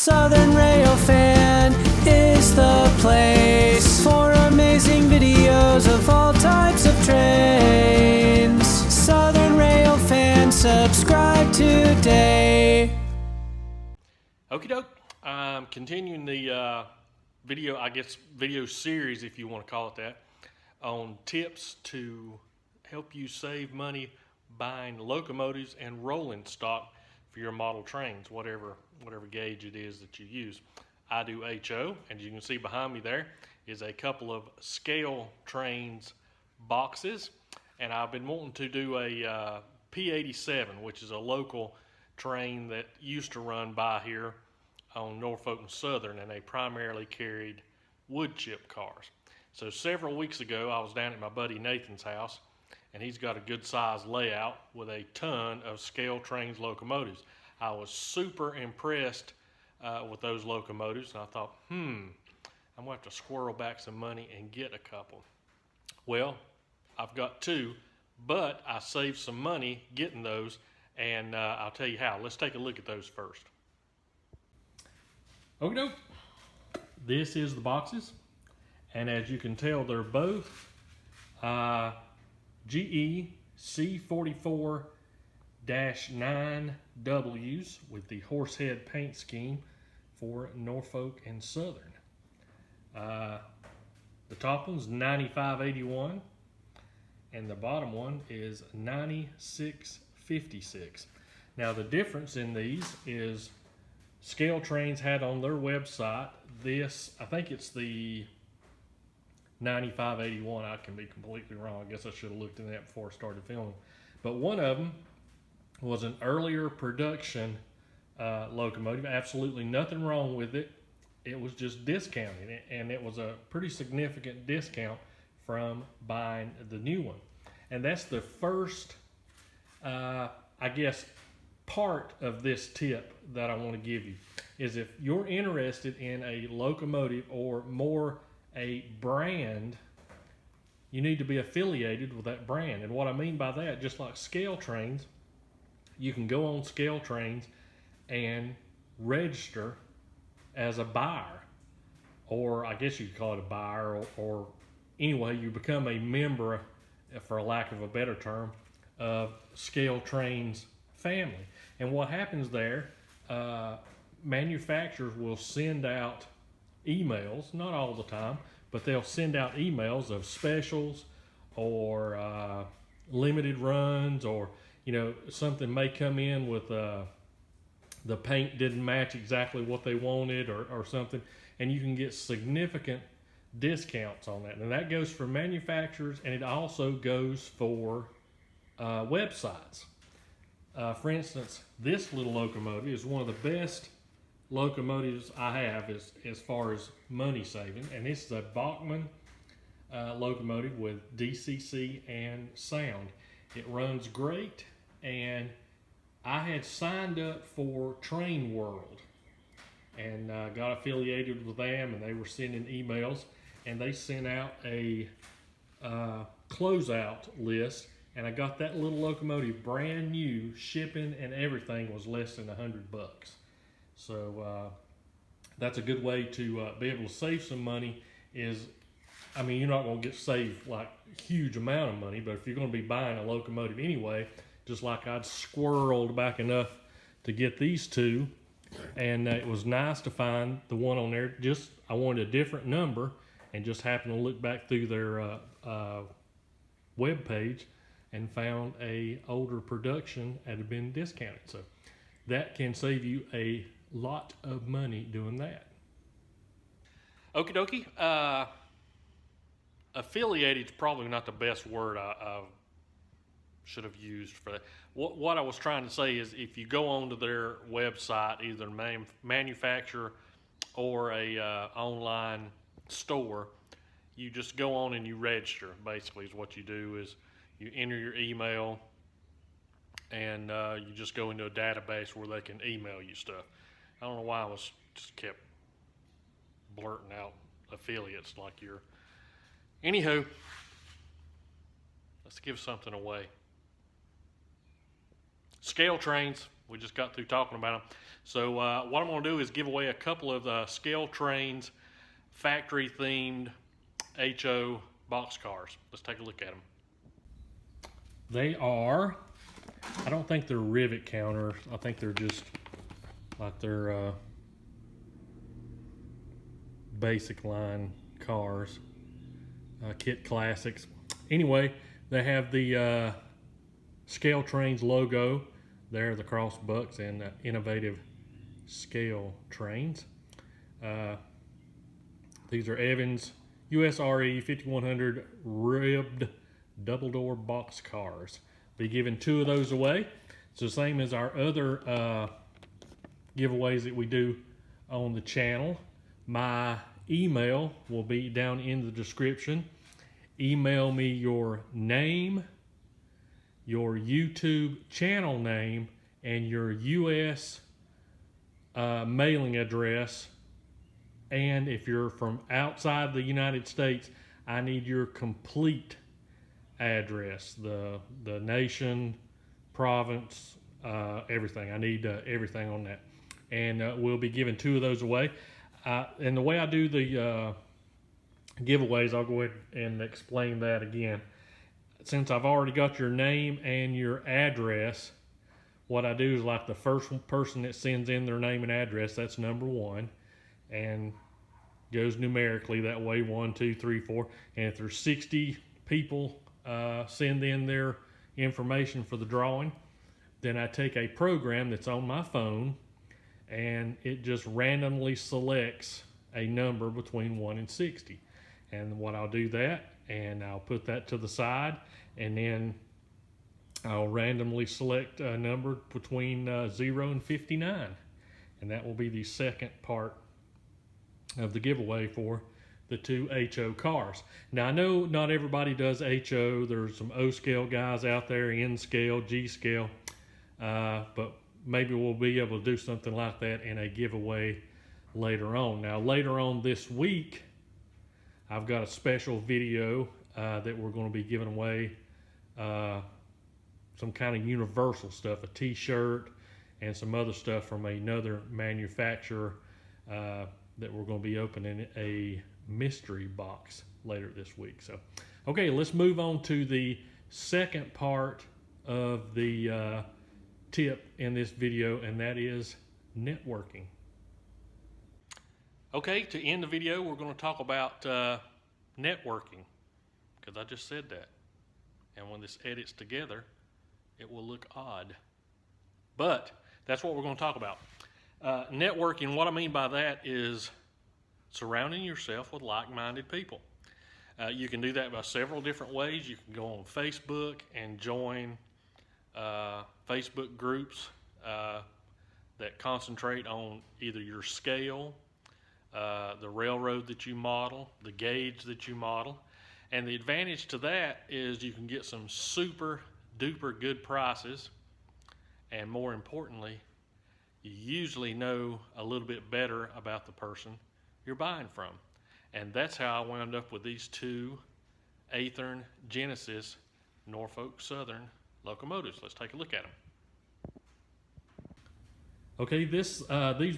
Southern Rail Fan is the place for amazing videos of all types of trains. Southern Rail Fan, subscribe today. Okie doke. I'm continuing the video series, if you want to call it that, on tips to help you save money buying locomotives and rolling stock for your model trains, whatever gauge it is that you use. I do HO, and you can see behind me there is a couple of SCALETRAINS boxes, and I've been wanting to do a P87, which is a local train that used to run by here on Norfolk and Southern, and they primarily carried wood chip cars. So several weeks ago I was down at my buddy Nathan's house, and he's got a good size layout with a ton of SCALETRAINS locomotives. I was super impressed with those locomotives, and I thought, I'm gonna have to squirrel back some money and get a couple. Well, I've got two, but I saved some money getting those, and I'll tell you how. Let's take a look at those first. Okay, doke. This is the boxes, and as you can tell, they're both GE C44-9Ws with the horsehead paint scheme for Norfolk and Southern. The top one's 9581, and the bottom one is 9656. Now the difference in these is SCALETRAINS had on their website this, I think it's the 9581. I can be completely wrong. I guess I should have looked at that before I started filming. But one of them was an earlier production locomotive. Absolutely nothing wrong with it. It was just discounted, and it was a pretty significant discount from buying the new one. And that's the first, I guess, part of this tip that I want to give you, is if you're interested in a locomotive or more a brand, you need to be affiliated with that brand. And what I mean by that, just like SCALETRAINS, you can go on SCALETRAINS and register as a buyer, or I guess you could call it a buyer, or anyway, you become a member, for lack of a better term, of SCALETRAINS family. And what happens there, manufacturers will send out emails, not all the time, but they'll send out emails of specials or limited runs, or something may come in with the paint didn't match exactly what they wanted, or something, and you can get significant discounts on that. And that goes for manufacturers, and it also goes for websites. For instance, this little locomotive is one of the best locomotives I have as far as money saving, and this is a Bachmann locomotive with DCC and sound. It runs great, and I had signed up for Train World and got affiliated with them, and they were sending emails, and they sent out a closeout list, and I got that little locomotive brand new. Shipping and everything was less than $100. So that's a good way to be able to save some money. You're not going to get saved like huge amount of money, but if you're going to be buying a locomotive anyway, just like I'd squirreled back enough to get these two, and it was nice to find the one on there. Just I wanted a different number, and just happened to look back through their web page and found a older production that had been discounted. So that can save you a lot of money doing that. Okie dokie. Affiliated is probably not the best word I should have used for that. What I was trying to say is, if you go onto their website, either manufacturer or a online store, you just go on and you register. Basically, is what you do is you enter your email, and you just go into a database where they can email you stuff. I don't know why I just kept blurting out affiliates like you're. Anywho, let's give something away. SCALETRAINS We just got through talking about them. So what I'm going to do is give away a couple of SCALETRAINS factory-themed HO boxcars. Let's take a look at them. They are, I don't think they're rivet counters. I think they're just like they're basic line cars, kit classics. Anyway, they have the SCALETRAINS logo there, the cross bucks, and innovative SCALETRAINS. These are Evans USRE 5100 ribbed double door box cars. Be giving 2 of those away. It's the same as our other giveaways that we do on the channel. My email will be down in the description. Email me your name, your YouTube channel name, and your US mailing address. And if you're from outside the United States, I need your complete address, the nation, province, everything. I need everything on that. And we'll be giving 2 of those away. And the way I do the giveaways, I'll go ahead and explain that again. Since I've already got your name and your address, what I do is, like, the first person that sends in their name and address, that's number 1, and goes numerically that way, 1, 2, 3, 4. And if there's 60 people send in their information for the drawing, then I take a program that's on my phone, and it just randomly selects a number between 1 and 60. And what I'll do that, and I'll put that to the side, and then I'll randomly select a number between 0 and 59. And that will be the second part of the giveaway for the 2 HO cars. Now, I know not everybody does HO. There's some O scale guys out there, N scale, G scale, but maybe we'll be able to do something like that in a giveaway later on. Now, later on this week, I've got a special video that we're going to be giving away some kind of universal stuff, a t-shirt and some other stuff from another manufacturer that we're going to be opening a mystery box later this week. So, okay, let's move on to the second part of the tip in this video, and that is networking. Okay, to end the video, we're going to talk about networking, because I just said that. And when this edits together, it will look odd. But that's what we're going to talk about. Networking, what I mean by that is surrounding yourself with like-minded people. You can do that by several different ways. You can go on Facebook and join Facebook groups that concentrate on either your scale, the railroad that you model, the gauge that you model. And the advantage to that is you can get some super duper good prices, and more importantly, you usually know a little bit better about the person you're buying from. And that's how I wound up with these 2 Athearn Genesis Norfolk Southern locomotives. Let's take a look at them. Okay,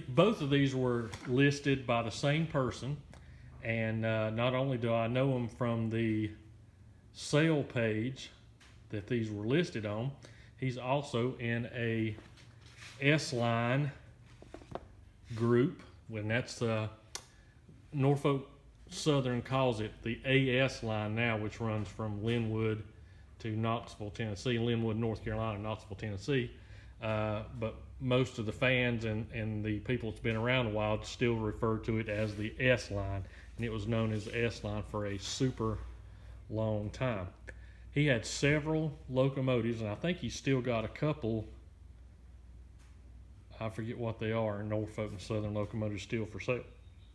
both of these were listed by the same person, and not only do I know them from the sale page that these were listed on, he's also in a S-line group, and that's Norfolk Southern calls it the AS line now, which runs from Linwood to Knoxville, Tennessee, Linwood, North Carolina, Knoxville, Tennessee. But most of the fans and the people that's been around a while still refer to it as the S line, and it was known as the S line for a super long time. He had several locomotives, and I think he's still got a couple. I forget what they are, Norfolk and Southern locomotives still for sale.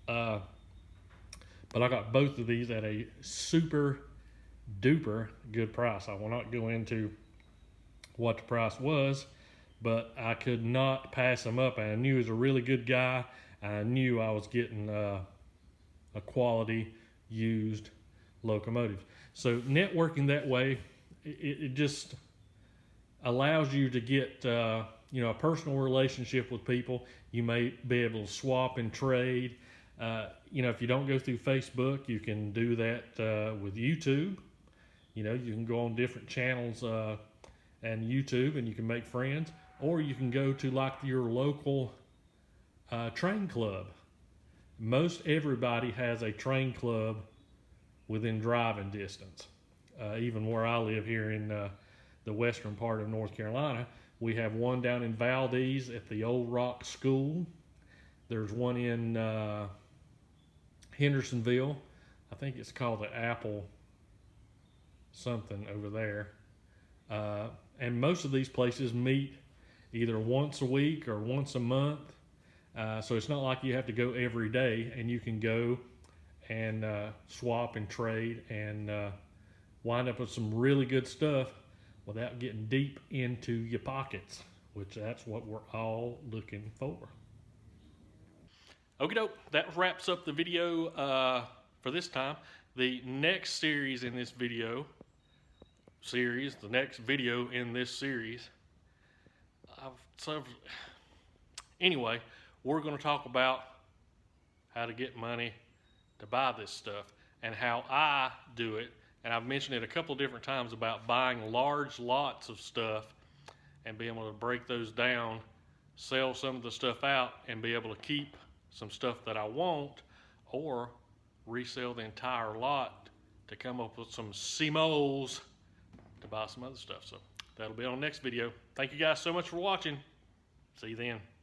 But I got both of these at a super duper good price. I will not go into what the price was, but I could not pass him up. I knew he was a really good guy. I knew I was getting a quality used locomotive. So networking that way, it just allows you to get a personal relationship with people. You may be able to swap and trade. If you don't go through Facebook, you can do that with YouTube. You can go on different channels and YouTube, and you can make friends. Or you can go to like your local train club. Most everybody has a train club within driving distance. Even where I live here in the western part of North Carolina, we have one down in Valdez at the Old Rock School. There's one in Hendersonville. I think it's called the Apple something over there. And most of these places meet either once a week or once a month. So it's not like you have to go every day, and you can go and swap and trade and wind up with some really good stuff without getting deep into your pockets, which that's what we're all looking for. Okie doke, that wraps up the video for this time. The next series in this video the next video in this series, anyway, we're going to talk about how to get money to buy this stuff and how I do it. And I've mentioned it a couple of different times about buying large lots of stuff and being able to break those down, sell some of the stuff out, and be able to keep some stuff that I want, or resell the entire lot to come up with some CMOs to buy some other stuff. So that'll be on the next video. Thank you guys so much for watching. See you then.